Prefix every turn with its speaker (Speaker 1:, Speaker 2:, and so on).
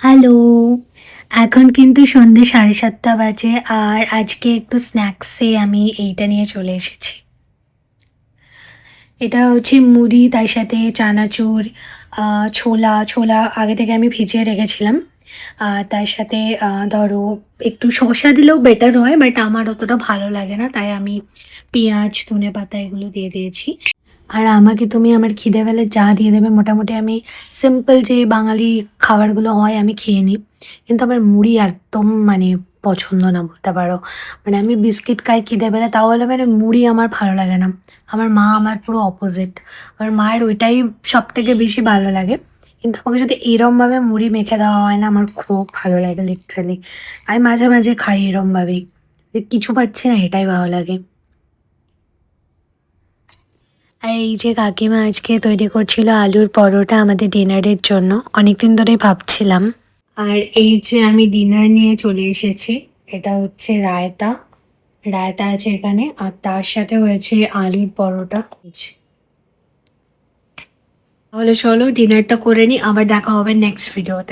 Speaker 1: Hello! এখন কিন্তু সন্ধ্যে ৭:৩০ বাজে। আর আজকে একটু স্ন্যাক্সে আমি এইটা নিয়ে চলে এসেছি। এটা হচ্ছে মুড়ি, তার সাথে চানাচুর, ছোলা আগে থেকে আমি ভিজিয়ে রেখেছিলাম। তার সাথে ধরো একটু শসা দিলেও বেটার হয়, বাট আমার অতটা ভালো লাগে না। তাই আমি পেঁয়াজ, ধনেপাতা এগুলো দিয়ে দিয়েছি। আর আমাকে তুমি আমার খিদে পেলে যা দিয়ে দেবে, মোটামুটি আমি সিম্পল যে বাঙালি খাবারগুলো হয় আমি খেয়ে নিই। কিন্তু আমার মুড়ি একদম মানে পছন্দ না বলতে পারো। মানে আমি বিস্কিট খাই খিদে পেলে, তাও বলে মানে মুড়ি আমার ভালো লাগে না। আমার মা আমার পুরো অপোজিট। আমার মায়ের ওইটাই সবথেকে বেশি ভালো লাগে। কিন্তু আমাকে যদি এরমভাবে মুড়ি মেখে দেওয়া হয় না, আমার খুব ভালো লাগে লিটারালি। আমি মাঝে মাঝে খাই এরমভাবেই। যে কিছু পাচ্ছি না এটাই ভালো লাগে। আর এই যে কাকিমা আজকে তৈরি করছিল আলুর পরোটা আমাদের ডিনারের জন্য, অনেকদিন ধরেই ভাবছিলাম। আর এই যে আমি ডিনার নিয়ে চলে এসেছি, এটা হচ্ছে রায়তা। রায়তা আছে এখানে, আর তার সাথে হয়েছে আলুর পরোটা। তাহলে চলো ডিনারটা করে নিই, আবার দেখা হবে নেক্সট ভিডিওতে।